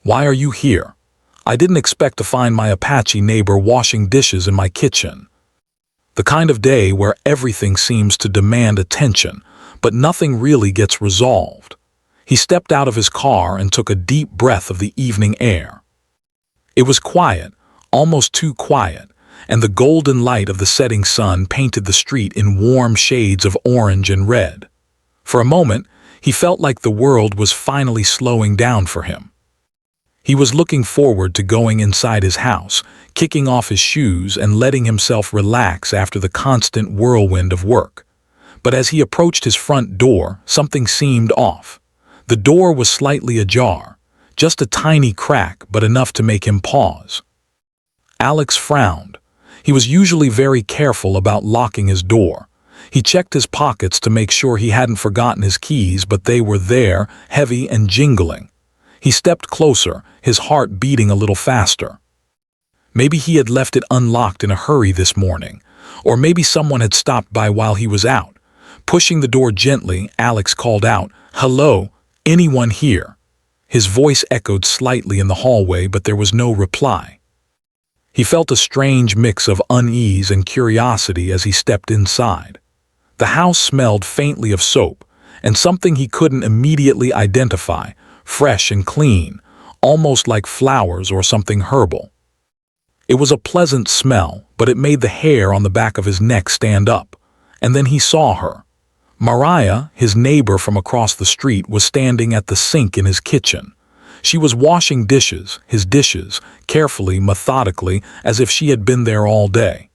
Why are you here? I didn't expect to find my Apache neighbor washing dishes in my kitchen. The kind of day where everything seems to demand attention, but nothing really gets resolved. He stepped out of his car and took a deep breath of the evening air. It was quiet, almost too quiet, and the golden light of the setting sun painted the street in warm shades of orange and red. For a moment, he felt like the world was finally slowing down for him. He was looking forward to going inside his house, kicking off his shoes and letting himself relax after the constant whirlwind of work. But as he approached his front door, something seemed off. The door was slightly ajar, just a tiny crack but enough to make him pause. Alex frowned. He was usually very careful about locking his door. He checked his pockets to make sure he hadn't forgotten his keys, but they were there, heavy and jingling. He stepped closer, his heart beating a little faster. Maybe he had left it unlocked in a hurry this morning, or maybe someone had stopped by while he was out. Pushing the door gently, Alex called out, "Hello, anyone here?" His voice echoed slightly in the hallway, but there was no reply. He felt a strange mix of unease and curiosity as he stepped inside. The house smelled faintly of soap, and something he couldn't immediately identify, fresh and clean, almost like flowers or something herbal. It was a pleasant smell, but it made the hair on the back of his neck stand up. And then he saw her. Mariah, his neighbor from across the street, was standing at the sink in his kitchen. She was washing dishes, his dishes, carefully, methodically, as if she had been there all day.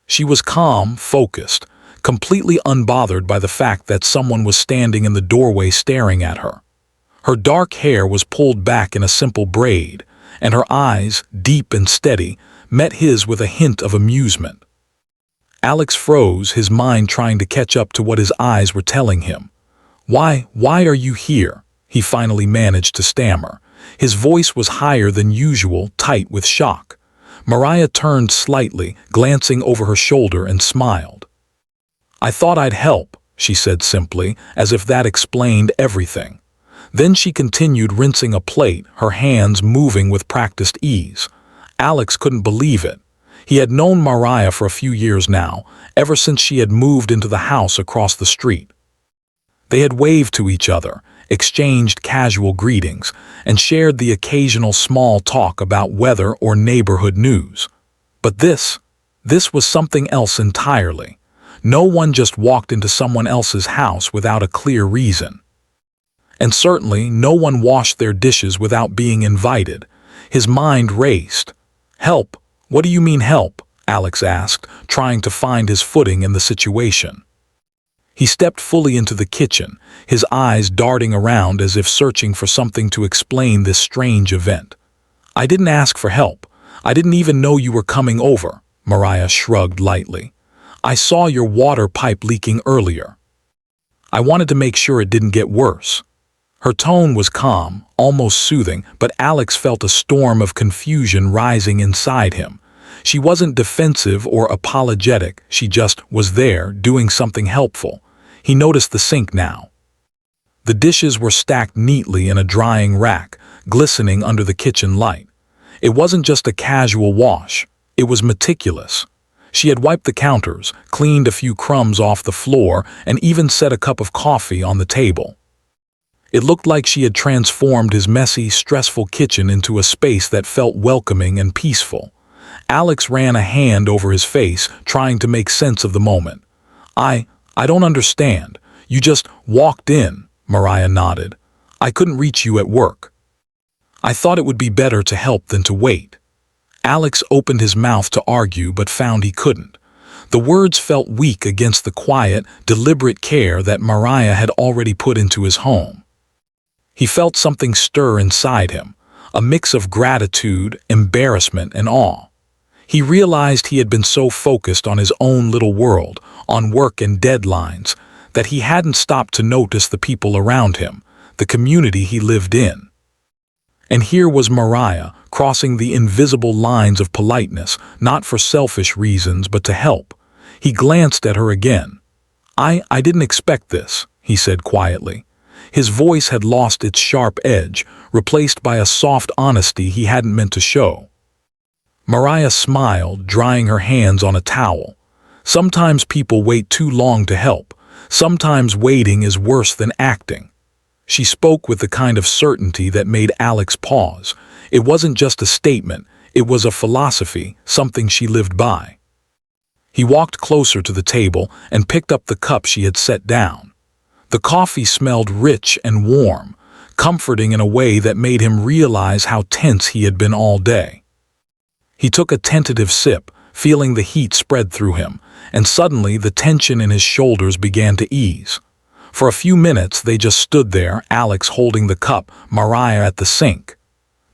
She was calm, focused, completely unbothered by the fact that someone was standing in the doorway staring at her. Her dark hair was pulled back in a simple braid, and her eyes, deep and steady, met his with a hint of amusement. Alex froze, his mind trying to catch up to what his eyes were telling him. Why are you here?" he finally managed to stammer. His voice was higher than usual, tight with shock. Mariah turned slightly, glancing over her shoulder, and smiled. "I thought I'd help," she said simply, as if that explained everything. Then she continued rinsing a plate, her hands moving with practiced ease. Alex couldn't believe it. He had known Mariah for a few years now, ever since she had moved into the house across the street. They had waved to each other, exchanged casual greetings, and shared the occasional small talk about weather or neighborhood news. But this was something else entirely. No one just walked into someone else's house without a clear reason. And certainly no one washed their dishes without being invited. His mind raced. "Help? What do you mean help?" Alex asked, trying to find his footing in the situation. He stepped fully into the kitchen, his eyes darting around as if searching for something to explain this strange event. "I didn't ask for help. I didn't even know you were coming over," Mariah shrugged lightly. "I saw your water pipe leaking earlier. I wanted to make sure it didn't get worse." Her tone was calm, almost soothing, but Alex felt a storm of confusion rising inside him. She wasn't defensive or apologetic, she just was there, doing something helpful. He noticed the sink now. The dishes were stacked neatly in a drying rack, glistening under the kitchen light. It wasn't just a casual wash, it was meticulous. She had wiped the counters, cleaned a few crumbs off the floor, and even set a cup of coffee on the table. It looked like she had transformed his messy, stressful kitchen into a space that felt welcoming and peaceful. Alex ran a hand over his face, trying to make sense of the moment. I don't understand. You just walked in," Mariah nodded. "I couldn't reach you at work. I thought it would be better to help than to wait." Alex opened his mouth to argue but found he couldn't. The words felt weak against the quiet, deliberate care that Mariah had already put into his home. He felt something stir inside him, a mix of gratitude, embarrassment, and awe. He realized he had been so focused on his own little world, on work and deadlines, that he hadn't stopped to notice the people around him, the community he lived in. And here was Mariah, crossing the invisible lines of politeness, not for selfish reasons but to help. He glanced at her again. I didn't expect this," he said quietly. His voice had lost its sharp edge, replaced by a soft honesty he hadn't meant to show. Mariah smiled, drying her hands on a towel. Sometimes people wait too long to help. Sometimes waiting is worse than acting. She spoke with the kind of certainty that made Alex pause. It wasn't just a statement, it was a philosophy, something she lived by. He walked closer to the table and picked up the cup she had set down. The coffee smelled rich and warm, comforting in a way that made him realize how tense he had been all day. He took a tentative sip, feeling the heat spread through him, and suddenly the tension in his shoulders began to ease. For a few minutes they just stood there, Alex holding the cup, Mariah at the sink.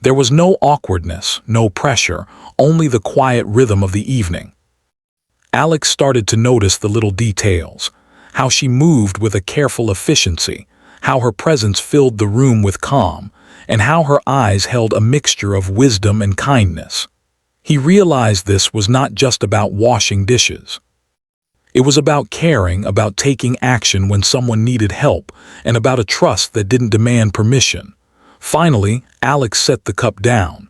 There was no awkwardness, no pressure, only the quiet rhythm of the evening. Alex started to notice the little details, how she moved with a careful efficiency, how her presence filled the room with calm, and how her eyes held a mixture of wisdom and kindness. He realized this was not just about washing dishes. It was about caring, about taking action when someone needed help, and about a trust that didn't demand permission. Finally, Alex set the cup down.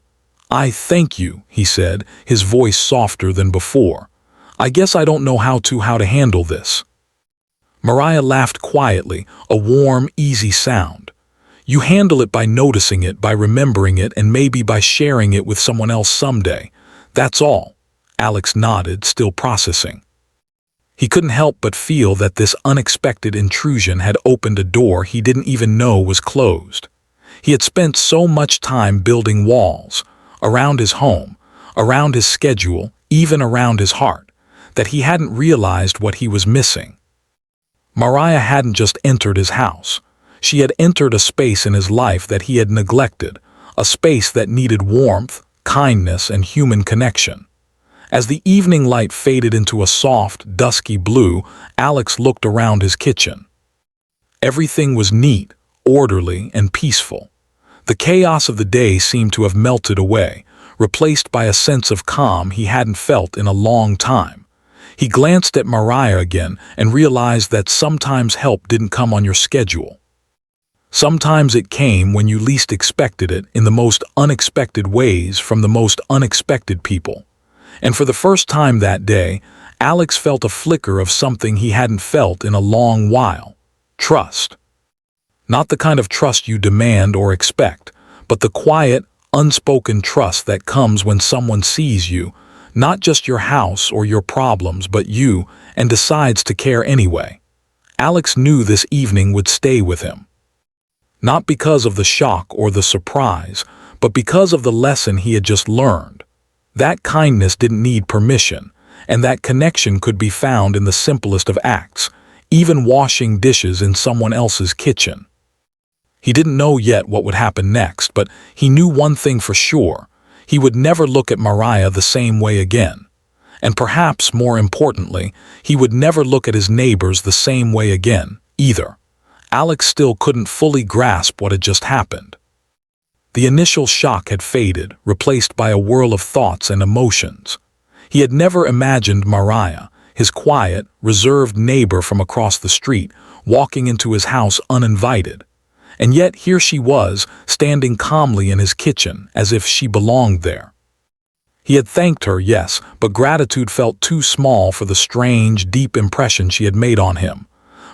"I thank you," he said, his voice softer than before. "I guess I don't know how to handle this." Mariah laughed quietly, a warm, easy sound. "You handle it by noticing it, by remembering it, and maybe by sharing it with someone else someday. That's all." Alex nodded, still processing. He couldn't help but feel that this unexpected intrusion had opened a door he didn't even know was closed. He had spent so much time building walls, around his home, around his schedule, even around his heart, that he hadn't realized what he was missing. Mariah hadn't just entered his house. She had entered a space in his life that he had neglected, a space that needed warmth, kindness, and human connection. As the evening light faded into a soft, dusky blue, Alex looked around his kitchen. Everything was neat, orderly, and peaceful. The chaos of the day seemed to have melted away, replaced by a sense of calm he hadn't felt in a long time. He glanced at Mariah again and realized that sometimes help didn't come on your schedule. Sometimes it came when you least expected it, in the most unexpected ways, from the most unexpected people. And for the first time that day, Alex felt a flicker of something he hadn't felt in a long while: trust. Not the kind of trust you demand or expect, but the quiet, unspoken trust that comes when someone sees you, not just your house or your problems, but you, and decides to care anyway. Alex knew this evening would stay with him. Not because of the shock or the surprise, but because of the lesson he had just learned. That kindness didn't need permission, and that connection could be found in the simplest of acts, even washing dishes in someone else's kitchen. He didn't know yet what would happen next, but he knew one thing for sure: he would never look at Mariah the same way again. And perhaps more importantly, he would never look at his neighbors the same way again, either. Alex still couldn't fully grasp what had just happened. The initial shock had faded, replaced by a whirl of thoughts and emotions. He had never imagined Mariah, his quiet, reserved neighbor from across the street, walking into his house uninvited. And yet here she was, standing calmly in his kitchen, as if she belonged there. He had thanked her, yes, but gratitude felt too small for the strange, deep impression she had made on him.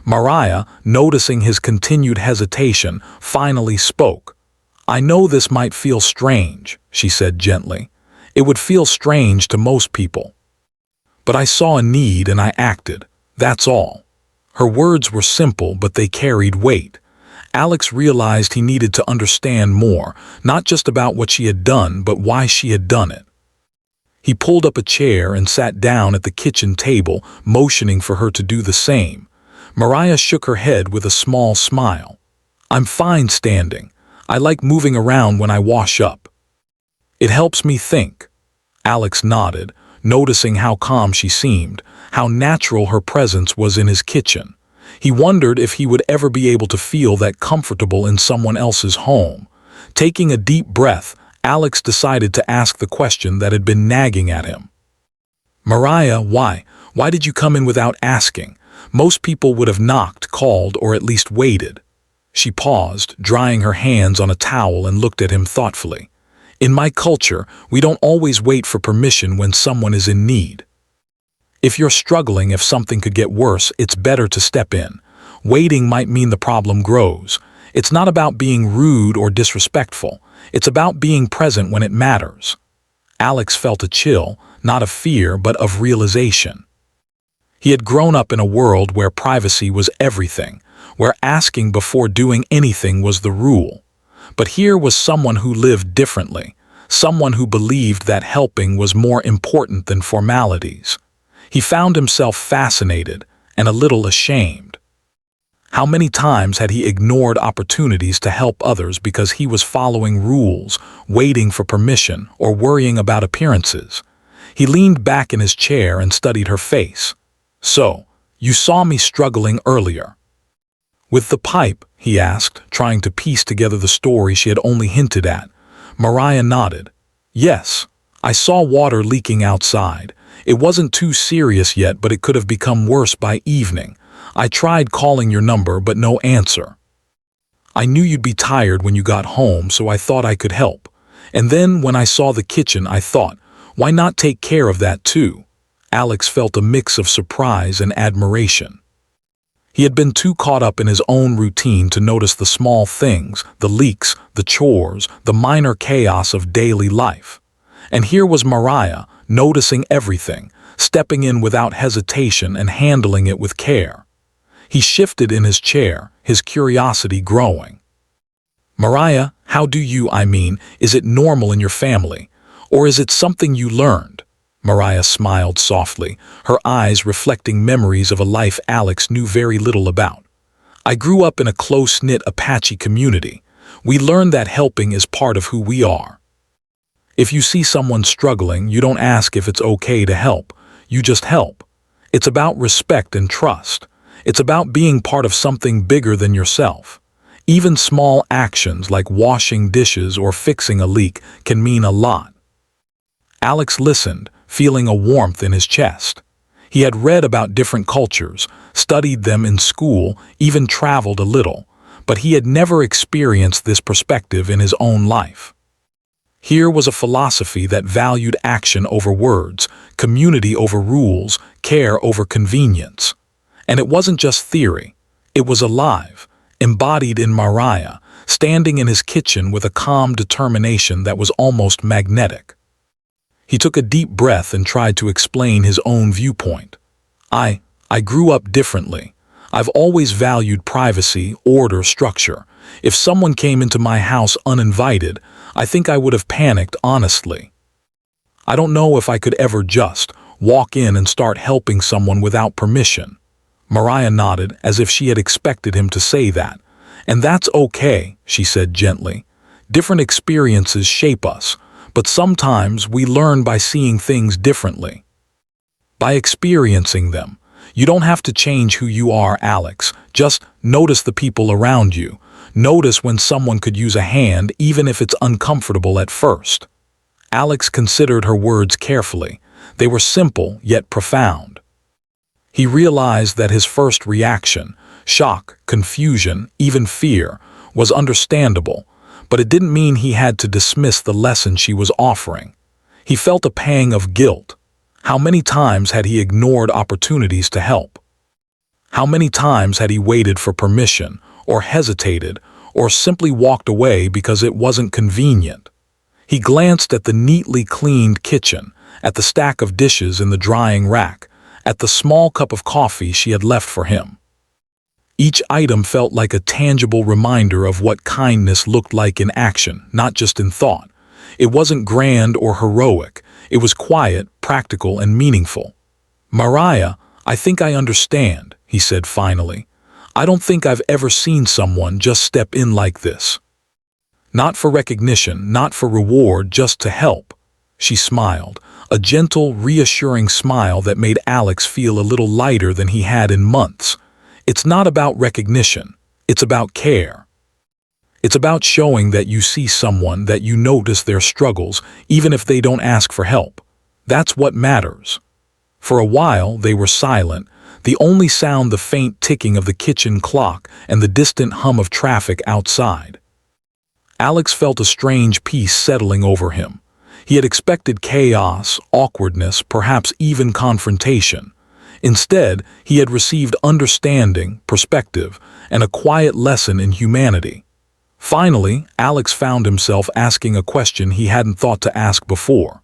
Mariah, noticing his continued hesitation, finally spoke. "I know this might feel strange," she said gently. "It would feel strange to most people. But I saw a need and I acted. That's all." Her words were simple, but they carried weight. Alex realized he needed to understand more, not just about what she had done, but why she had done it. He pulled up a chair and sat down at the kitchen table, motioning for her to do the same. Mariah shook her head with a small smile. "I'm fine standing. I like moving around when I wash up. It helps me think." Alex nodded, noticing how calm she seemed, how natural her presence was in his kitchen. He wondered if he would ever be able to feel that comfortable in someone else's home. Taking a deep breath, Alex decided to ask the question that had been nagging at him. "Mariah, why? Why did you come in without asking? Most people would have knocked, called, or at least waited." She paused, drying her hands on a towel, and looked at him thoughtfully. In my culture, we don't always wait for permission when someone is in need. If you're struggling, if something could get worse, it's better to step in. Waiting might mean the problem grows. It's not about being rude or disrespectful. It's about being present when it matters. Alex felt a chill, not of fear, but of realization. He had grown up in a world where privacy was everything, where asking before doing anything was the rule. But here was someone who lived differently, someone who believed that helping was more important than formalities. He found himself fascinated and a little ashamed. How many times had he ignored opportunities to help others because he was following rules, waiting for permission, or worrying about appearances? He leaned back in his chair and studied her face. "So, you saw me struggling earlier." "With the pipe?" he asked, trying to piece together the story she had only hinted at. Mariah nodded. "Yes, I saw water leaking outside. It wasn't too serious yet, but it could have become worse by evening. I tried calling your number, but no answer. I knew you'd be tired when you got home, so I thought I could help. And then when I saw the kitchen, I thought, why not take care of that too?" Alex felt a mix of surprise and admiration. He had been too caught up in his own routine to notice the small things, the leaks, the chores, the minor chaos of daily life. And here was Mariah, noticing everything, stepping in without hesitation and handling it with care. He shifted in his chair, his curiosity growing. "Mariah, how do you, is it normal in your family? Or is it something you learned?" Mariah smiled softly, her eyes reflecting memories of a life Alex knew very little about. "I grew up in a close-knit Apache community. We learned that helping is part of who we are. If you see someone struggling, you don't ask if it's okay to help. You just help. It's about respect and trust. It's about being part of something bigger than yourself. Even small actions like washing dishes or fixing a leak can mean a lot." Alex listened, feeling a warmth in his chest. He had read about different cultures, studied them in school, even traveled a little, but he had never experienced this perspective in his own life. Here was a philosophy that valued action over words, community over rules, care over convenience. And it wasn't just theory. It was alive, embodied in Mariah, standing in his kitchen with a calm determination that was almost magnetic. He took a deep breath and tried to explain his own viewpoint. I grew up differently. I've always valued privacy, order, structure. If someone came into my house uninvited, I think I would have panicked, honestly. I don't know if I could ever just walk in and start helping someone without permission." Mariah nodded, as if she had expected him to say that. "And that's okay," she said gently. "Different experiences shape us, but sometimes we learn by seeing things differently. By experiencing them. You don't have to change who you are, Alex. Just notice the people around you. Notice when someone could use a hand, even if it's uncomfortable at first." Alex considered her words carefully. They were simple, yet profound. He realized that his first reaction, shock, confusion, even fear, was understandable, but it didn't mean he had to dismiss the lesson she was offering. He felt a pang of guilt. How many times had he ignored opportunities to help? How many times had he waited for permission, or hesitated, or simply walked away because it wasn't convenient? He glanced at the neatly cleaned kitchen, at the stack of dishes in the drying rack, at the small cup of coffee she had left for him. Each item felt like a tangible reminder of what kindness looked like in action, not just in thought. It wasn't grand or heroic. It was quiet, practical, and meaningful. "Mariah, I think I understand," he said finally. "I don't think I've ever seen someone just step in like this. Not for recognition, not for reward, just to help." She smiled, a gentle, reassuring smile that made Alex feel a little lighter than he had in months. It's not about recognition. It's about care. It's about showing that you see someone, that you notice their struggles, even if they don't ask for help. That's what matters. For a while, they were silent, the only sound the faint ticking of the kitchen clock and the distant hum of traffic outside. Alex felt a strange peace settling over him. He had expected chaos, awkwardness, perhaps even confrontation. Instead, he had received understanding, perspective, and a quiet lesson in humanity. Finally, Alex found himself asking a question he hadn't thought to ask before.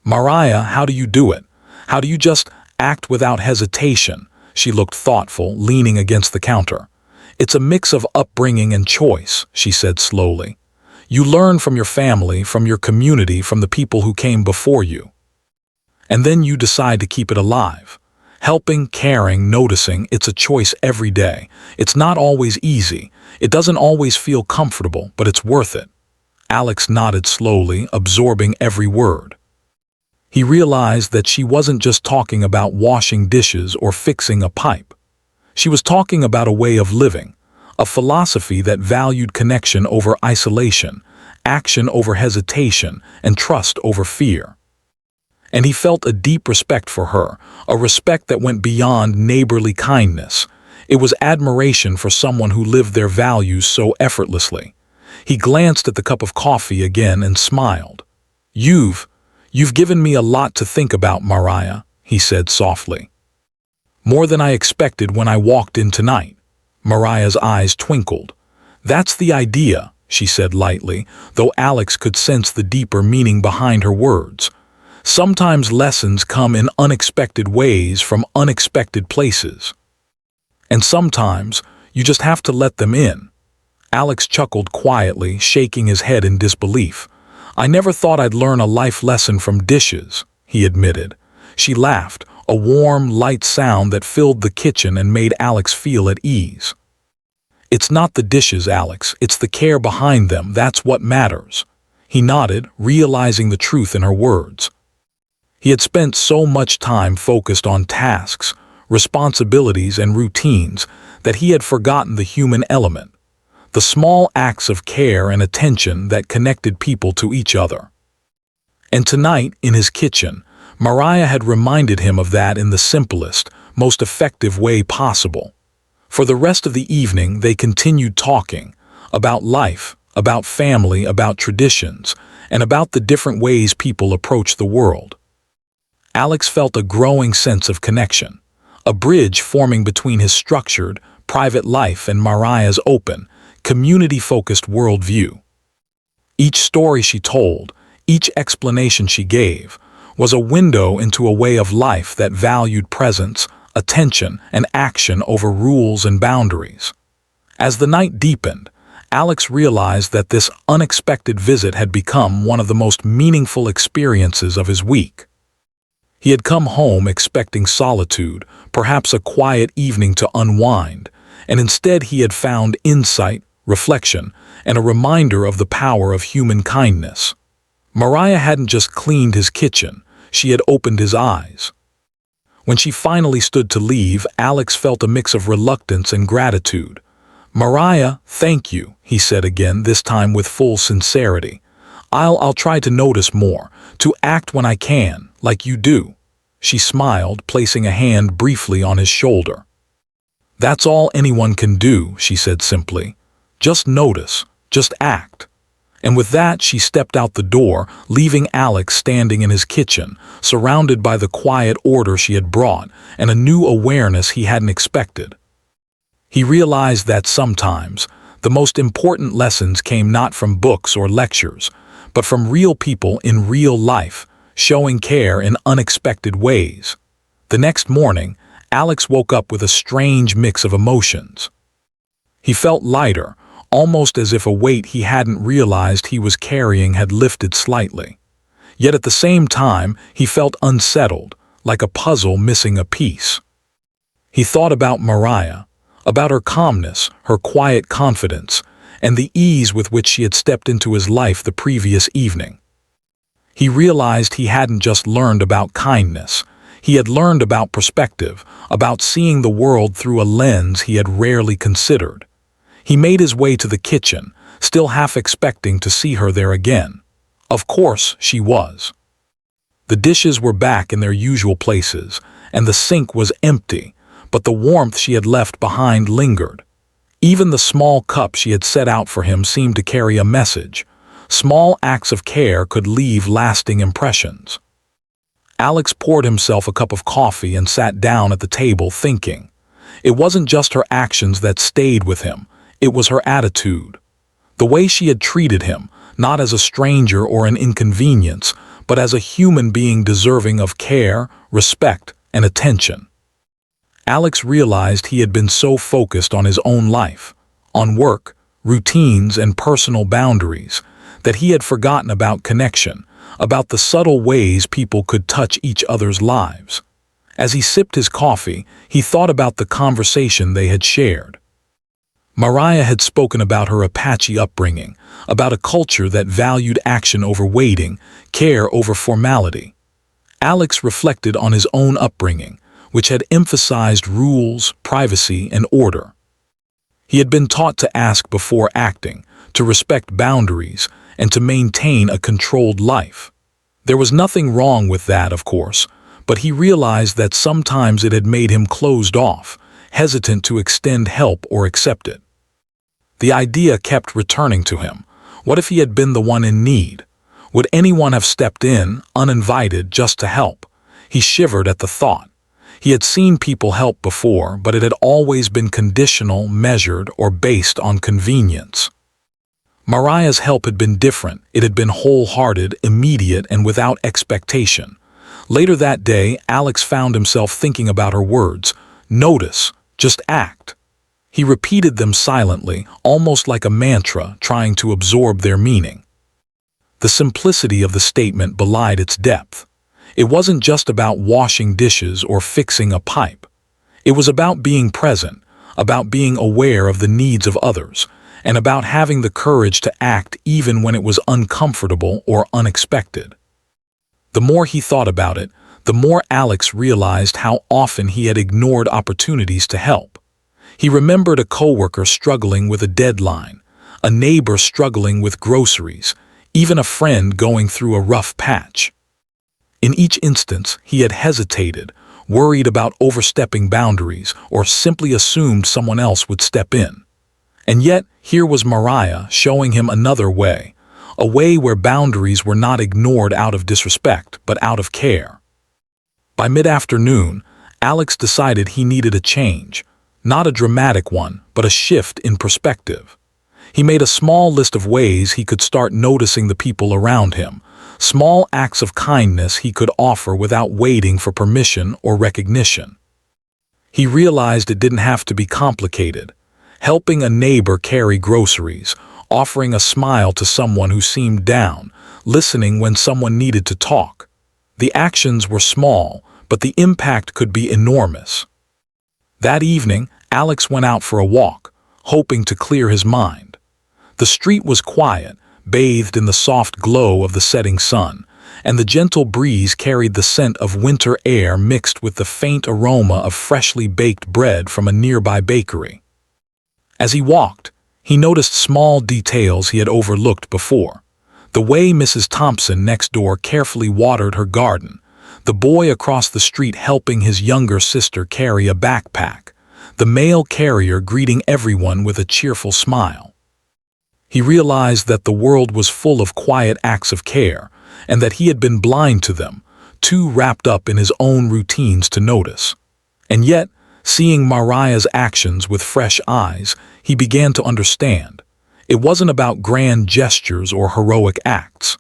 "Mariah, how do you do it? How do you just act without hesitation?" She looked thoughtful, leaning against the counter. "It's a mix of upbringing and choice," she said slowly. "You learn from your family, from your community, from the people who came before you. And then you decide to keep it alive. Helping, caring, noticing, it's a choice every day. It's not always easy. It doesn't always feel comfortable, but it's worth it." Alex nodded slowly, absorbing every word. He realized that she wasn't just talking about washing dishes or fixing a pipe. She was talking about a way of living, a philosophy that valued connection over isolation, action over hesitation, and trust over fear. And he felt a deep respect for her, a respect that went beyond neighborly kindness. It was admiration for someone who lived their values so effortlessly. He glanced at the cup of coffee again and smiled. You've given me a lot to think about, Mariah," he said softly. "More than I expected when I walked in tonight." Mariah's eyes twinkled. "That's the idea," she said lightly, though Alex could sense the deeper meaning behind her words. Sometimes lessons come in unexpected ways from unexpected places. And sometimes you just have to let them in. Alex chuckled quietly, shaking his head in disbelief. "I never thought I'd learn a life lesson from dishes," he admitted. She laughed, a warm, light sound that filled the kitchen and made Alex feel at ease. "It's not the dishes, Alex, it's the care behind them, that's what matters." He nodded, realizing the truth in her words. He had spent so much time focused on tasks, responsibilities, and routines that he had forgotten the human element, the small acts of care and attention that connected people to each other. And tonight, in his kitchen, Mariah had reminded him of that in the simplest, most effective way possible. For the rest of the evening, they continued talking about life, about family, about traditions, and about the different ways people approach the world. Alex felt a growing sense of connection, a bridge forming between his structured, private life and Mariah's open, community-focused worldview. Each story she told, each explanation she gave, was a window into a way of life that valued presence, attention, and action over rules and boundaries. As the night deepened, Alex realized that this unexpected visit had become one of the most meaningful experiences of his week. He had come home expecting solitude, perhaps a quiet evening to unwind, and instead he had found insight, reflection, and a reminder of the power of human kindness. Mariah hadn't just cleaned his kitchen, she had opened his eyes. When she finally stood to leave, Alex felt a mix of reluctance and gratitude. "Mariah, thank you," he said again, this time with full sincerity. I'll try to notice more, to act when I can, like you do." She smiled, placing a hand briefly on his shoulder. "That's all anyone can do," she said simply. "Just notice, just act." And with that, she stepped out the door, leaving Alex standing in his kitchen, surrounded by the quiet order she had brought and a new awareness he hadn't expected. He realized that sometimes the most important lessons came not from books or lectures, but from real people in real life, showing care in unexpected ways. The next morning, Alex woke up with a strange mix of emotions. He felt lighter, almost as if a weight he hadn't realized he was carrying had lifted slightly. Yet at the same time, he felt unsettled, like a puzzle missing a piece. He thought about Mariah, about her calmness, her quiet confidence, and the ease with which she had stepped into his life the previous evening. He realized he hadn't just learned about kindness. He had learned about perspective, about seeing the world through a lens he had rarely considered. He made his way to the kitchen, still half expecting to see her there again. Of course, she was. The dishes were back in their usual places, and the sink was empty, but the warmth she had left behind lingered. Even the small cup she had set out for him seemed to carry a message. Small acts of care could leave lasting impressions. Alex poured himself a cup of coffee and sat down at the table thinking. It wasn't just her actions that stayed with him, it was her attitude. The way she had treated him, not as a stranger or an inconvenience, but as a human being deserving of care, respect, and attention. Alex realized he had been so focused on his own life, on work, routines, and personal boundaries, that he had forgotten about connection, about the subtle ways people could touch each other's lives. As he sipped his coffee, he thought about the conversation they had shared. Mariah had spoken about her Apache upbringing, about a culture that valued action over waiting, care over formality. Alex reflected on his own upbringing, which had emphasized rules, privacy, and order. He had been taught to ask before acting, to respect boundaries, and to maintain a controlled life. There was nothing wrong with that, of course, but he realized that sometimes it had made him closed off, hesitant to extend help or accept it. The idea kept returning to him. What if he had been the one in need? Would anyone have stepped in, uninvited, just to help? He shivered at the thought. He had seen people help before, but it had always been conditional, measured, or based on convenience. Mariah's help had been different. It had been wholehearted, immediate, and without expectation. Later that day, Alex found himself thinking about her words. Notice, just act. He repeated them silently, almost like a mantra, trying to absorb their meaning. The simplicity of the statement belied its depth. It wasn't just about washing dishes or fixing a pipe. It was about being present, about being aware of the needs of others, and about having the courage to act even when it was uncomfortable or unexpected. The more he thought about it, the more Alex realized how often he had ignored opportunities to help. He remembered a coworker struggling with a deadline, a neighbor struggling with groceries, even a friend going through a rough patch. In each instance, he had hesitated, worried about overstepping boundaries, or simply assumed someone else would step in. And yet, here was Mariah showing him another way, a way where boundaries were not ignored out of disrespect, but out of care. By mid-afternoon, Alex decided he needed a change, not a dramatic one, but a shift in perspective. He made a small list of ways he could start noticing the people around him, small acts of kindness he could offer without waiting for permission or recognition. He realized it didn't have to be complicated. Helping a neighbor carry groceries, offering a smile to someone who seemed down, listening when someone needed to talk. The actions were small, but the impact could be enormous. That evening, Alex went out for a walk, hoping to clear his mind. The street was quiet, bathed in the soft glow of the setting sun, and the gentle breeze carried the scent of winter air mixed with the faint aroma of freshly baked bread from a nearby bakery. As he walked, he noticed small details he had overlooked before. The way Mrs. Thompson next door carefully watered her garden, the boy across the street helping his younger sister carry a backpack, the mail carrier greeting everyone with a cheerful smile. He realized that the world was full of quiet acts of care, and that he had been blind to them, too wrapped up in his own routines to notice. And yet, seeing Mariah's actions with fresh eyes, he began to understand. It wasn't about grand gestures or heroic acts.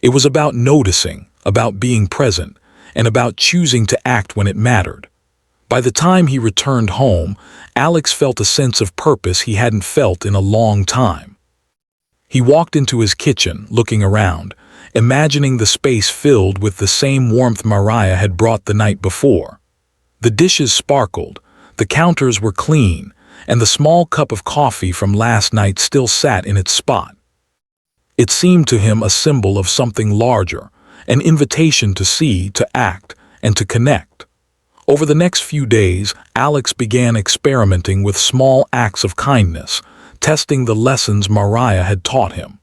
It was about noticing, about being present, and about choosing to act when it mattered. By the time he returned home, Alex felt a sense of purpose he hadn't felt in a long time. He walked into his kitchen, looking around, imagining the space filled with the same warmth Mariah had brought the night before. The dishes sparkled, the counters were clean, and the small cup of coffee from last night still sat in its spot. It seemed to him a symbol of something larger, an invitation to see, to act, and to connect. Over the next few days, Alex began experimenting with small acts of kindness, testing the lessons Mariah had taught him.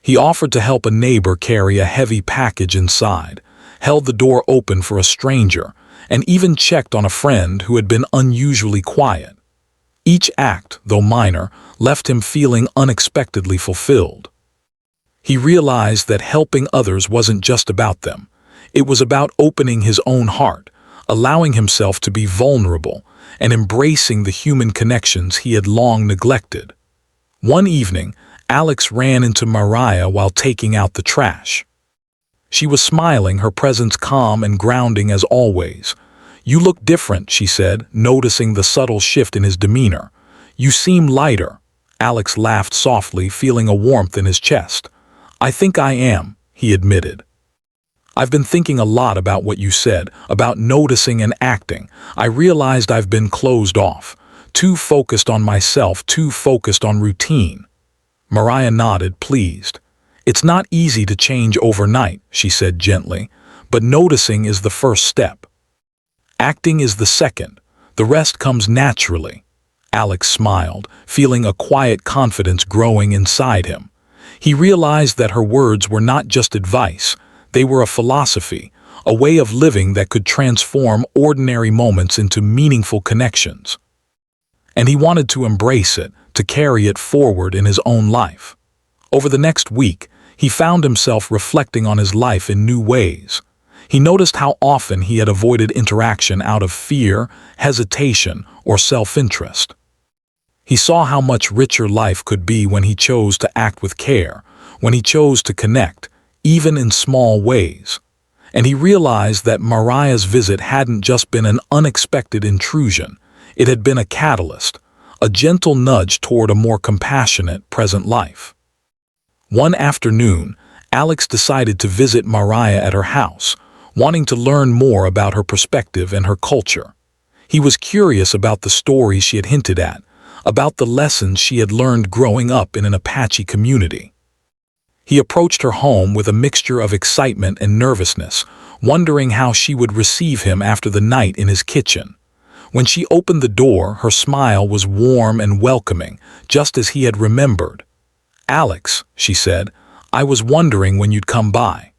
He offered to help a neighbor carry a heavy package inside, held the door open for a stranger, and even checked on a friend who had been unusually quiet. Each act, though minor, left him feeling unexpectedly fulfilled. He realized that helping others wasn't just about them. It was about opening his own heart, allowing himself to be vulnerable, and embracing the human connections he had long neglected. One evening, Alex ran into Mariah while taking out the trash. She was smiling, her presence calm and grounding as always. "You look different," she said, noticing the subtle shift in his demeanor. "You seem lighter." Alex laughed softly, feeling a warmth in his chest. "I think I am," he admitted. "I've been thinking a lot about what you said, about noticing and acting. I realized I've been closed off, too focused on myself, too focused on routine." Mariah nodded, pleased. "It's not easy to change overnight," she said gently, "but noticing is the first step. Acting is the second. The rest comes naturally." Alex smiled, feeling a quiet confidence growing inside him. He realized that her words were not just advice, they were a philosophy, a way of living that could transform ordinary moments into meaningful connections. And he wanted to embrace it, to carry it forward in his own life. Over the next week, he found himself reflecting on his life in new ways. He noticed how often he had avoided interaction out of fear, hesitation, or self-interest. He saw how much richer life could be when he chose to act with care, when he chose to connect, even in small ways. And he realized that Mariah's visit hadn't just been an unexpected intrusion, it had been a catalyst, a gentle nudge toward a more compassionate, present life. One afternoon, Alex decided to visit Mariah at her house, wanting to learn more about her perspective and her culture. He was curious about the stories she had hinted at, about the lessons she had learned growing up in an Apache community. He approached her home with a mixture of excitement and nervousness, wondering how she would receive him after the night in his kitchen. When she opened the door, her smile was warm and welcoming, just as he had remembered. "Alex," she said, "I was wondering when you'd come by."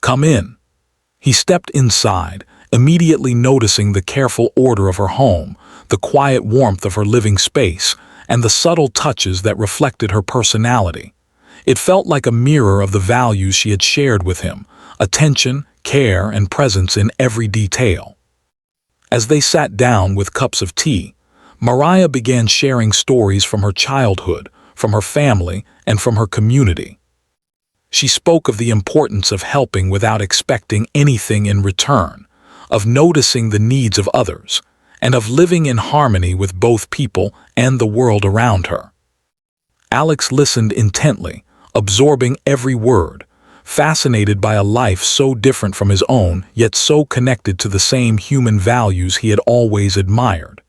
"Come in." He stepped inside, immediately noticing the careful order of her home, the quiet warmth of her living space, and the subtle touches that reflected her personality. It felt like a mirror of the values she had shared with him, attention, care, and presence in every detail. As they sat down with cups of tea, Mariah began sharing stories from her childhood, from her family, and from her community. She spoke of the importance of helping without expecting anything in return, of noticing the needs of others, and of living in harmony with both people and the world around her. Alex listened intently, absorbing every word, fascinated by a life so different from his own, yet so connected to the same human values he had always admired.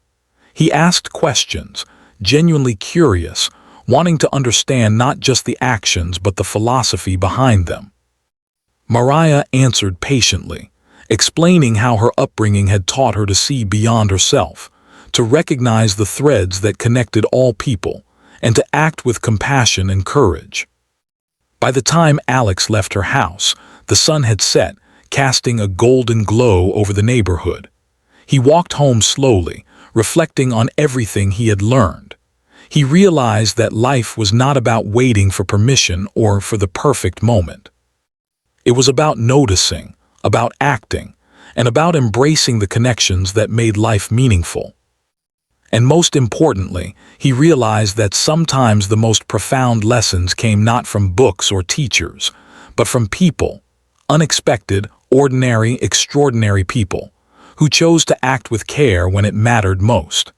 He asked questions, genuinely curious, wanting to understand not just the actions but the philosophy behind them. Mariah answered patiently, explaining how her upbringing had taught her to see beyond herself, to recognize the threads that connected all people, and to act with compassion and courage. By the time Alex left her house, the sun had set, casting a golden glow over the neighborhood. He walked home slowly, reflecting on everything he had learned. He realized that life was not about waiting for permission or for the perfect moment. It was about noticing, about acting, and about embracing the connections that made life meaningful. And most importantly, he realized that sometimes the most profound lessons came not from books or teachers, but from people, unexpected, ordinary, extraordinary people, who chose to act with care when it mattered most.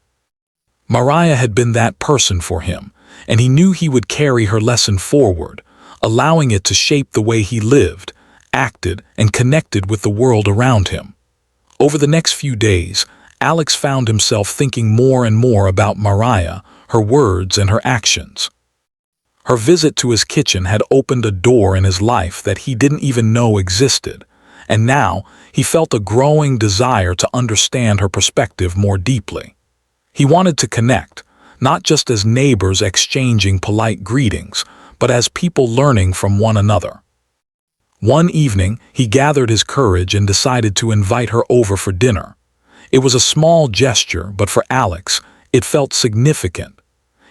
Mariah had been that person for him, and he knew he would carry her lesson forward, allowing it to shape the way he lived, acted, and connected with the world around him. Over the next few days, Alex found himself thinking more and more about Mariah, her words, and her actions. Her visit to his kitchen had opened a door in his life that he didn't even know existed, and now he felt a growing desire to understand her perspective more deeply. He wanted to connect, not just as neighbors exchanging polite greetings, but as people learning from one another. One evening, he gathered his courage and decided to invite her over for dinner. It was a small gesture, but for Alex, it felt significant.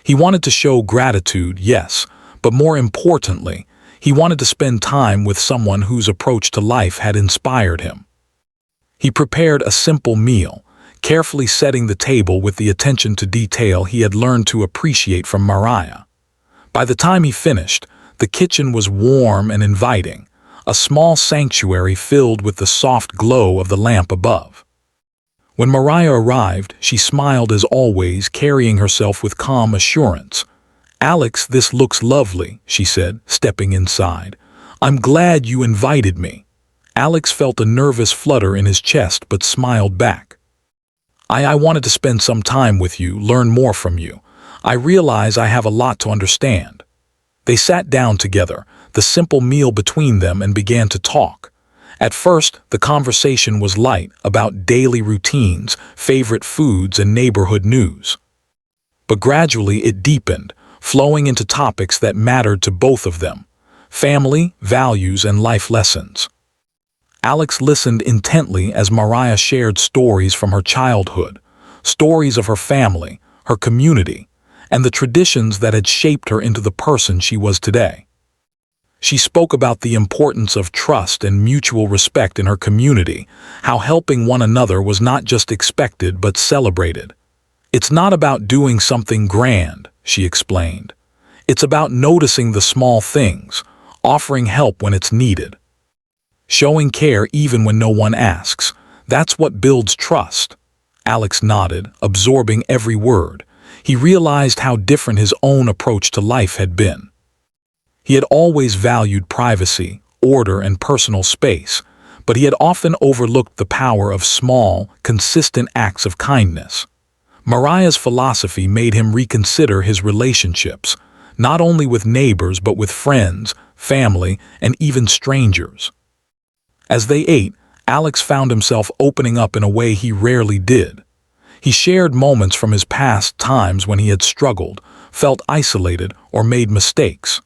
He wanted to show gratitude, yes, but more importantly, he wanted to spend time with someone whose approach to life had inspired him. He prepared a simple meal, carefully setting the table with the attention to detail he had learned to appreciate from Mariah. By the time he finished, the kitchen was warm and inviting, a small sanctuary filled with the soft glow of the lamp above. When Mariah arrived, she smiled as always, carrying herself with calm assurance. "Alex, this looks lovely," she said, stepping inside. "I'm glad you invited me." Alex felt a nervous flutter in his chest but smiled back. I wanted to spend some time with you, learn more from you. I realize I have a lot to understand." They sat down together, the simple meal between them, and began to talk. At first, the conversation was light, about daily routines, favorite foods, and neighborhood news. But gradually it deepened, flowing into topics that mattered to both of them: family, values, and life lessons. Alex listened intently as Mariah shared stories from her childhood, stories of her family, her community, and the traditions that had shaped her into the person she was today. She spoke about the importance of trust and mutual respect in her community, how helping one another was not just expected but celebrated. "It's not about doing something grand," she explained. "It's about noticing the small things, offering help when it's needed, showing care even when no one asks. That's what builds trust." Alex nodded, absorbing every word. He realized how different his own approach to life had been. He had always valued privacy, order, and personal space, but he had often overlooked the power of small, consistent acts of kindness. Mariah's philosophy made him reconsider his relationships, not only with neighbors but with friends, family, and even strangers. As they ate, Alex found himself opening up in a way he rarely did. He shared moments from his past, times when he had struggled, felt isolated, or made mistakes.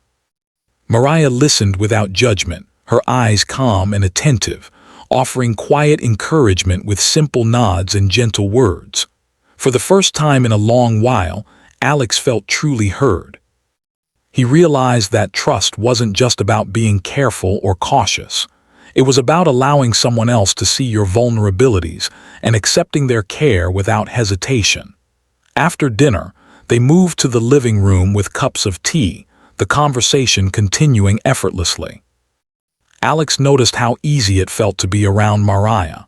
Mariah listened without judgment, her eyes calm and attentive, offering quiet encouragement with simple nods and gentle words. For the first time in a long while, Alex felt truly heard. He realized that trust wasn't just about being careful or cautious. It was about allowing someone else to see your vulnerabilities and accepting their care without hesitation. After dinner, they moved to the living room with cups of tea, the conversation continuing effortlessly. Alex noticed how easy it felt to be around Mariah.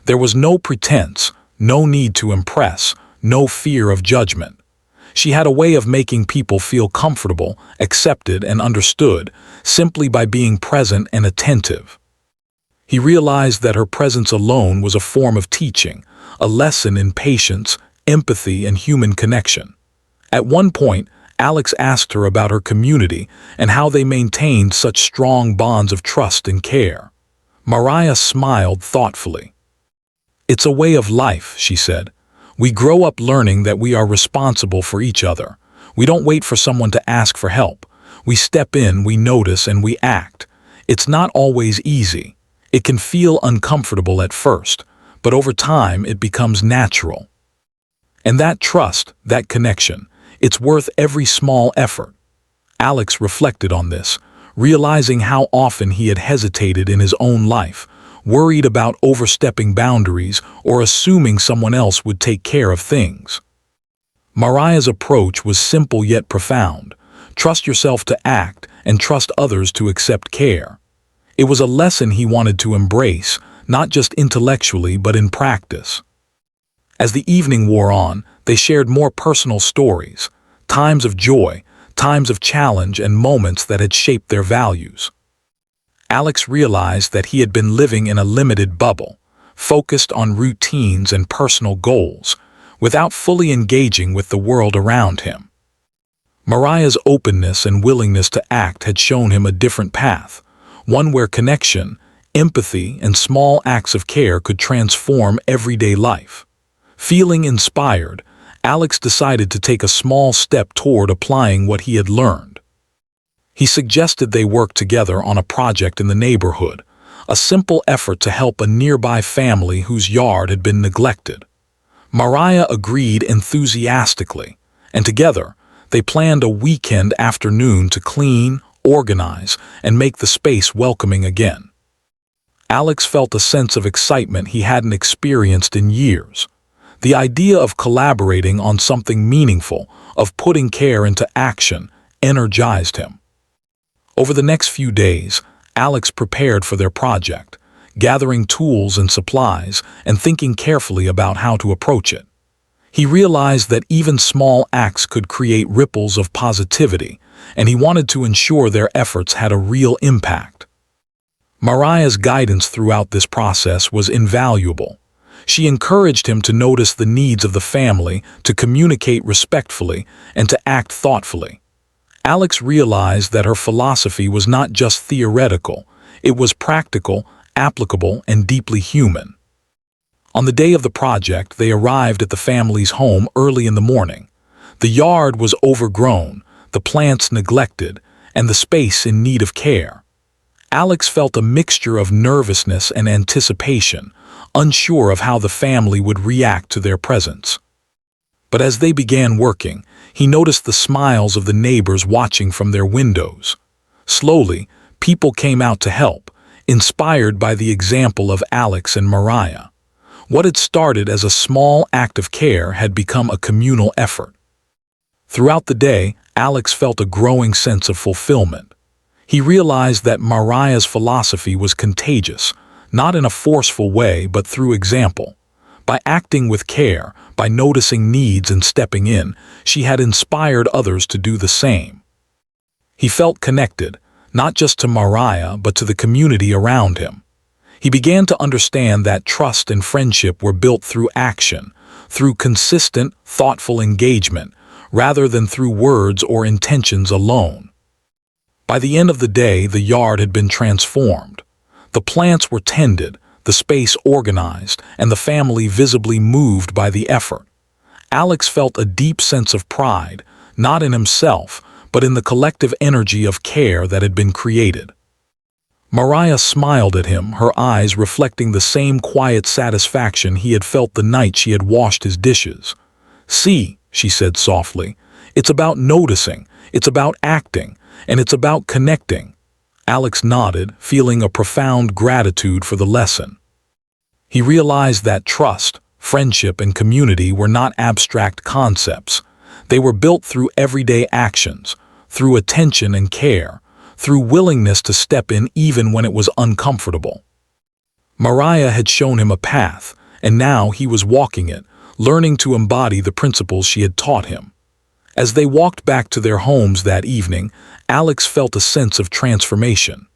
There was no pretense, no need to impress, no fear of judgment. She had a way of making people feel comfortable, accepted, and understood, simply by being present and attentive. He realized that her presence alone was a form of teaching, a lesson in patience, empathy, and human connection. At one point, Alex asked her about her community and how they maintained such strong bonds of trust and care. Mariah smiled thoughtfully. "It's a way of life," she said. "We grow up learning that we are responsible for each other. We don't wait for someone to ask for help. We step in, we notice, and we act. It's not always easy. It can feel uncomfortable at first, but over time it becomes natural. And that trust, that connection, it's worth every small effort." Alex reflected on this, realizing how often he had hesitated in his own life, worried about overstepping boundaries or assuming someone else would take care of things. Mariah's approach was simple yet profound. Trust yourself to act and trust others to accept care. It was a lesson he wanted to embrace, not just intellectually but in practice. As the evening wore on, they shared more personal stories, times of joy, times of challenge, and moments that had shaped their values. Alex realized that he had been living in a limited bubble, focused on routines and personal goals, without fully engaging with the world around him. Mariah's openness and willingness to act had shown him a different path, one where connection, empathy, and small acts of care could transform everyday life. Feeling inspired, Alex decided to take a small step toward applying what he had learned. He suggested they work together on a project in the neighborhood, a simple effort to help a nearby family whose yard had been neglected. Mariah agreed enthusiastically, and together they planned a weekend afternoon to clean, organize, and make the space welcoming again. Alex felt a sense of excitement he hadn't experienced in years. The idea of collaborating on something meaningful, of putting care into action, energized him. Over the next few days, Alex prepared for their project, gathering tools and supplies and thinking carefully about how to approach it. He realized that even small acts could create ripples of positivity, and he wanted to ensure their efforts had a real impact. Mariah's guidance throughout this process was invaluable. She encouraged him to notice the needs of the family, to communicate respectfully, and to act thoughtfully. Alex realized that her philosophy was not just theoretical, it was practical, applicable, and deeply human. On the day of the project, they arrived at the family's home early in the morning. The yard was overgrown, the plants neglected, and the space in need of care. Alex felt a mixture of nervousness and anticipation, unsure of how the family would react to their presence. But as they began working, he noticed the smiles of the neighbors watching from their windows. Slowly, people came out to help, inspired by the example of Alex and Mariah. What had started as a small act of care had become a communal effort. Throughout the day, Alex felt a growing sense of fulfillment. He realized that Mariah's philosophy was contagious, not in a forceful way but through example. By acting with care, by noticing needs and stepping in, she had inspired others to do the same. He felt connected, not just to Mariah but to the community around him. He began to understand that trust and friendship were built through action, through consistent, thoughtful engagement, rather than through words or intentions alone. By the end of the day, the yard had been transformed. The plants were tended, the space organized, and the family visibly moved by the effort. Alex felt a deep sense of pride, not in himself, but in the collective energy of care that had been created. Mariah smiled at him, her eyes reflecting the same quiet satisfaction he had felt the night she had washed his dishes. "See," she said softly, "it's about noticing, it's about acting, and it's about connecting." Alex nodded, feeling a profound gratitude for the lesson. He realized that trust, friendship, and community were not abstract concepts. They were built through everyday actions, through attention and care, through willingness to step in even when it was uncomfortable. Mariah had shown him a path, and now he was walking it, learning to embody the principles she had taught him. As they walked back to their homes that evening, Alex felt a sense of transformation.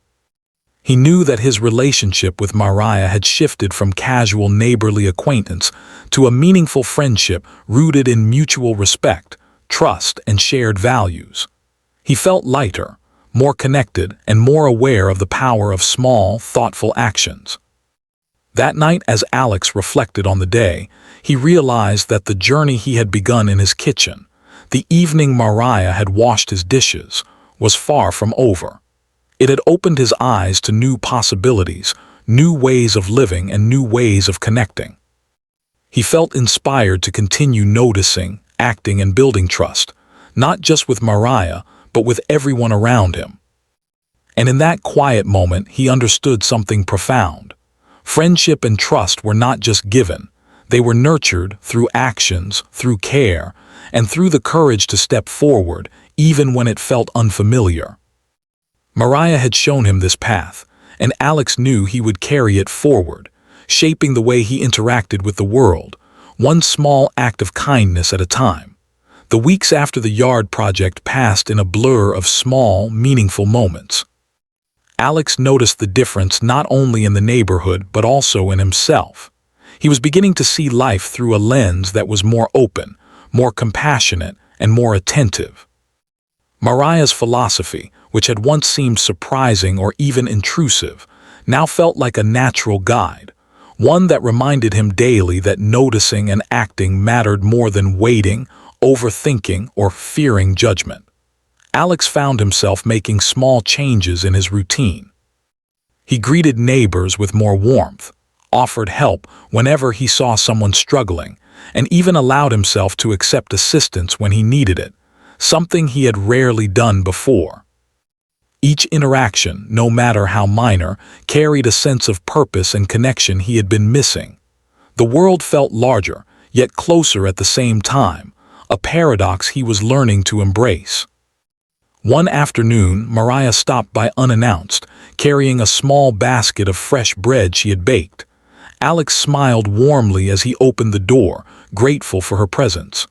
He knew that his relationship with Mariah had shifted from casual neighborly acquaintance to a meaningful friendship rooted in mutual respect, trust, and shared values. He felt lighter, more connected, and more aware of the power of small, thoughtful actions. That night, as Alex reflected on the day, he realized that the journey he had begun in his kitchen, the evening Mariah had washed his dishes, was far from over. It had opened his eyes to new possibilities, new ways of living, and new ways of connecting. He felt inspired to continue noticing, acting, and building trust, not just with Mariah, but with everyone around him. And in that quiet moment, he understood something profound. Friendship and trust were not just given, they were nurtured through actions, through care, and through the courage to step forward, even when it felt unfamiliar. Mariah had shown him this path, and Alex knew he would carry it forward, shaping the way he interacted with the world, one small act of kindness at a time. The weeks after the yard project passed in a blur of small, meaningful moments. Alex noticed the difference not only in the neighborhood but also in himself. He was beginning to see life through a lens that was more open, more compassionate, and more attentive. Mariah's philosophy, which had once seemed surprising or even intrusive, now felt like a natural guide, one that reminded him daily that noticing and acting mattered more than waiting, overthinking, or fearing judgment. Alex found himself making small changes in his routine. He greeted neighbors with more warmth, offered help whenever he saw someone struggling, and even allowed himself to accept assistance when he needed it, something he had rarely done before. Each interaction, no matter how minor, carried a sense of purpose and connection he had been missing. The world felt larger, yet closer at the same time, a paradox he was learning to embrace. One afternoon, Mariah stopped by unannounced, carrying a small basket of fresh bread she had baked. Alex smiled warmly as he opened the door, grateful for her presence.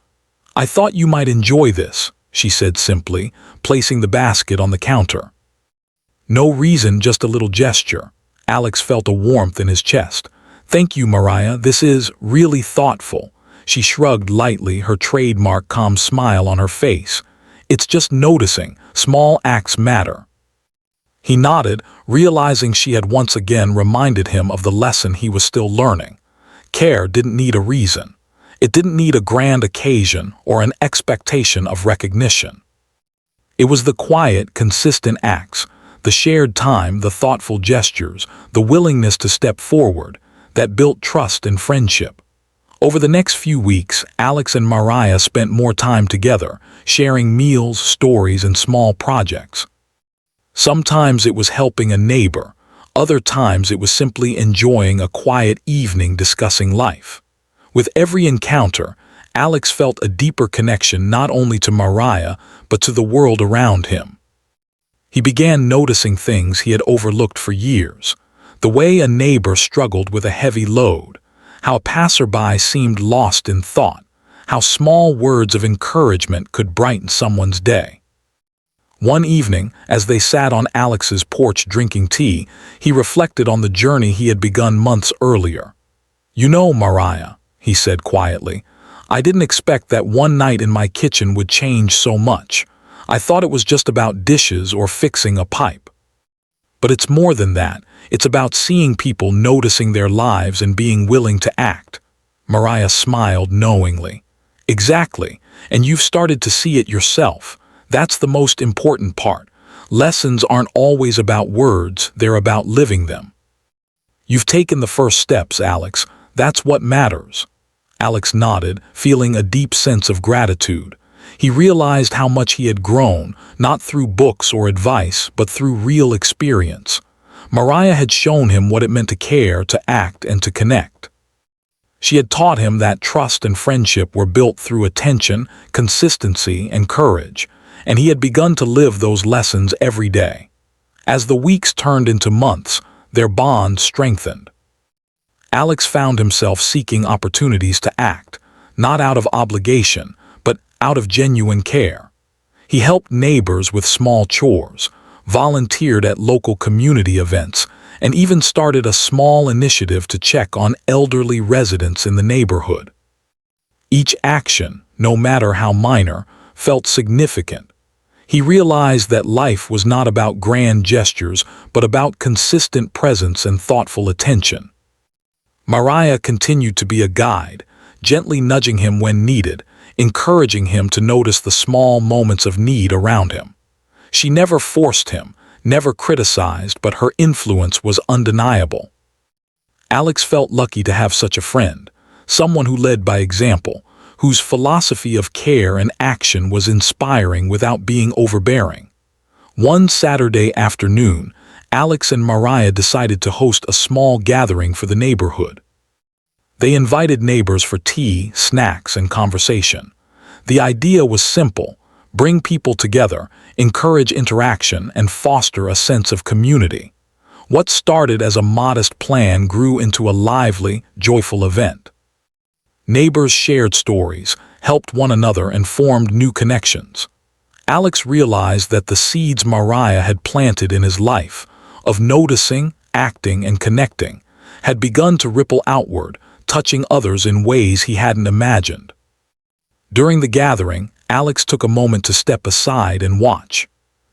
"I thought you might enjoy this," she said simply, placing the basket on the counter. No reason, just a little gesture. Alex felt a warmth in his chest. "Thank you, Mariah, this is really thoughtful." She shrugged lightly, her trademark calm smile on her face. "It's just noticing, small acts matter." He nodded, realizing she had once again reminded him of the lesson he was still learning. Care didn't need a reason. It didn't need a grand occasion or an expectation of recognition. It was the quiet, consistent acts, the shared time, the thoughtful gestures, the willingness to step forward, that built trust and friendship. Over the next few weeks, Alex and Mariah spent more time together, sharing meals, stories, and small projects. Sometimes it was helping a neighbor, other times it was simply enjoying a quiet evening discussing life. With every encounter, Alex felt a deeper connection not only to Mariah, but to the world around him. He began noticing things he had overlooked for years. The way a neighbor struggled with a heavy load, how a passerby seemed lost in thought, how small words of encouragement could brighten someone's day. One evening, as they sat on Alex's porch drinking tea, he reflected on the journey he had begun months earlier. "You know, Mariah," he said quietly, "I didn't expect that one night in my kitchen would change so much. I thought it was just about dishes or fixing a pipe. But it's more than that. It's about seeing people noticing their lives and being willing to act." Mariah smiled knowingly. "Exactly, and you've started to see it yourself. That's the most important part. Lessons aren't always about words, they're about living them. You've taken the first steps, Alex. That's what matters." Alex nodded, feeling a deep sense of gratitude. He realized how much he had grown, not through books or advice, but through real experience. Mariah had shown him what it meant to care, to act, and to connect. She had taught him that trust and friendship were built through attention, consistency, and courage, and he had begun to live those lessons every day. As the weeks turned into months, their bond strengthened. Alex found himself seeking opportunities to act, not out of obligation, but out of genuine care. He helped neighbors with small chores, volunteered at local community events, and even started a small initiative to check on elderly residents in the neighborhood. Each action, no matter how minor, felt significant. He realized that life was not about grand gestures, but about consistent presence and thoughtful attention. Mariah continued to be a guide, gently nudging him when needed, encouraging him to notice the small moments of need around him. She never forced him, never criticized, but her influence was undeniable. Alex felt lucky to have such a friend, someone who led by example, whose philosophy of care and action was inspiring without being overbearing. One Saturday afternoon, Alex and Mariah decided to host a small gathering for the neighborhood. They invited neighbors for tea, snacks, and conversation. The idea was simple: bring people together, encourage interaction, and foster a sense of community. What started as a modest plan grew into a lively, joyful event. Neighbors shared stories, helped one another, and formed new connections. Alex realized that the seeds Mariah had planted in his life, of noticing, acting, and connecting, had begun to ripple outward, touching others in ways he hadn't imagined. During the gathering, Alex took a moment to step aside and watch.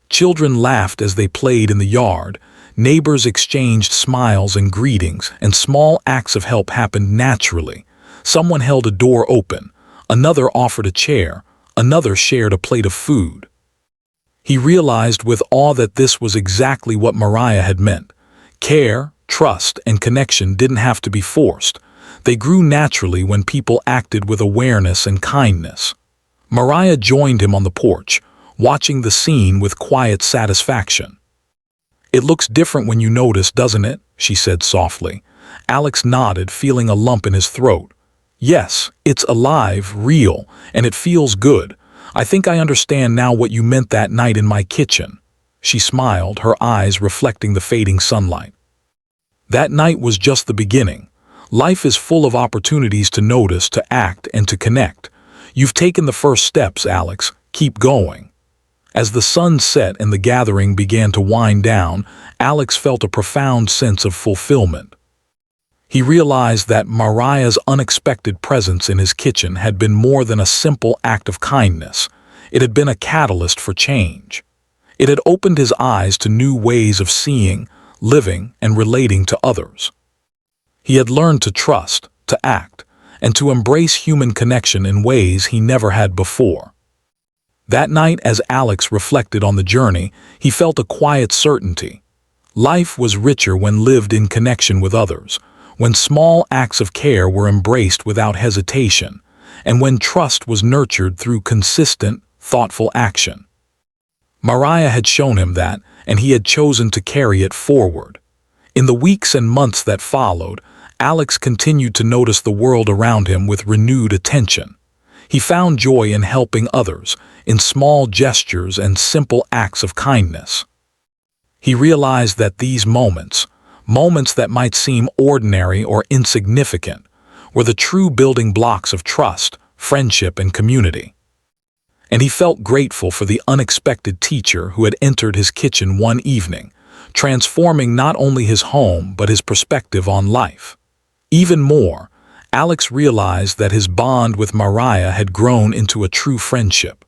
Children laughed as they played in the yard, neighbors exchanged smiles and greetings, and small acts of help happened naturally. Someone held a door open, another offered a chair, another shared a plate of food. He realized with awe that this was exactly what Mariah had meant. Care, trust, and connection didn't have to be forced. They grew naturally when people acted with awareness and kindness. Mariah joined him on the porch, watching the scene with quiet satisfaction. "It looks different when you notice, doesn't it?" she said softly. Alex nodded, feeling a lump in his throat. "Yes, it's alive, real, and it feels good. I think I understand now what you meant that night in my kitchen." She smiled, her eyes reflecting the fading sunlight. That night was just the beginning. Life is full of opportunities to notice, to act, and to connect. You've taken the first steps, Alex. Keep going. As the sun set and the gathering began to wind down, Alex felt a profound sense of fulfillment. He realized that Mariah's unexpected presence in his kitchen had been more than a simple act of kindness. It had been a catalyst for change. It had opened his eyes to new ways of seeing, living, and relating to others. He had learned to trust, to act, and to embrace human connection in ways he never had before. That night, as Alex reflected on the journey, he felt a quiet certainty. Life was richer when lived in connection with others, when small acts of care were embraced without hesitation, and when trust was nurtured through consistent, thoughtful action. Mariah had shown him that, and he had chosen to carry it forward. In the weeks and months that followed, Alex continued to notice the world around him with renewed attention. He found joy in helping others, in small gestures and simple acts of kindness. He realized that these moments that might seem ordinary or insignificant, were the true building blocks of trust, friendship, and community. And he felt grateful for the unexpected teacher who had entered his kitchen one evening, transforming not only his home but his perspective on life. Even more, Alex realized that his bond with Mariah had grown into a true friendship.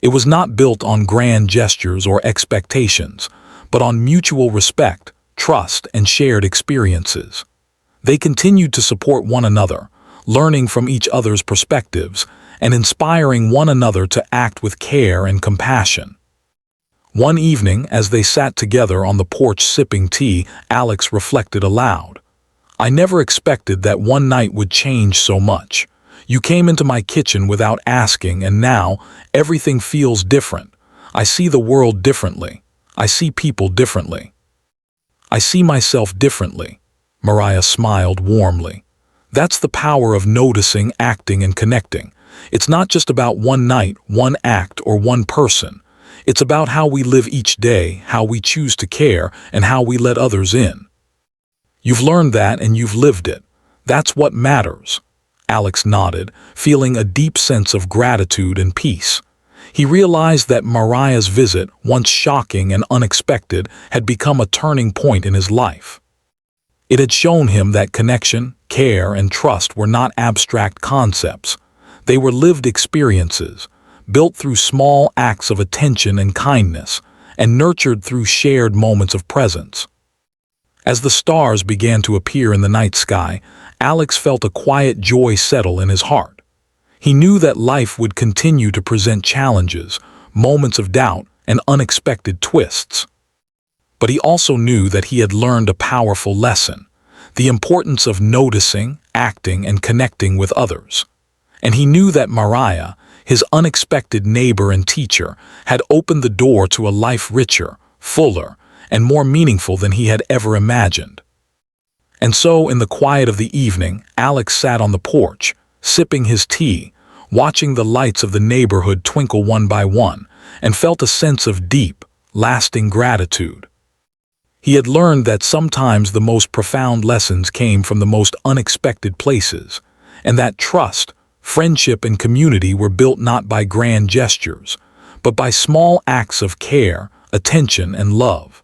It was not built on grand gestures or expectations, but on mutual respect, trust, and shared experiences. They continued to support one another, learning from each other's perspectives and inspiring one another to act with care and compassion. One evening, as they sat together on the porch sipping tea, Alex reflected aloud. "I never expected that one night would change so much. You came into my kitchen without asking, and now everything feels different. I see the world differently. I see people differently. I see myself differently." Mariah smiled warmly. That's the power of noticing, acting, and connecting. It's not just about one night, one act, or one person. It's about how we live each day, how we choose to care, and how we let others in. You've learned that and you've lived it. That's what matters. Alex nodded, feeling a deep sense of gratitude and peace. He realized that Mariah's visit, once shocking and unexpected, had become a turning point in his life. It had shown him that connection, care, and trust were not abstract concepts. They were lived experiences, built through small acts of attention and kindness, and nurtured through shared moments of presence. As the stars began to appear in the night sky, Alex felt a quiet joy settle in his heart. He knew that life would continue to present challenges, moments of doubt, and unexpected twists. But he also knew that he had learned a powerful lesson, the importance of noticing, acting, and connecting with others. And he knew that Mariah, his unexpected neighbor and teacher, had opened the door to a life richer, fuller, and more meaningful than he had ever imagined. And so, in the quiet of the evening, Alex sat on the porch, sipping his tea, watching the lights of the neighborhood twinkle one by one, and felt a sense of deep, lasting gratitude. He had learned that sometimes the most profound lessons came from the most unexpected places, and that trust, friendship, and community were built not by grand gestures, but by small acts of care, attention, and love.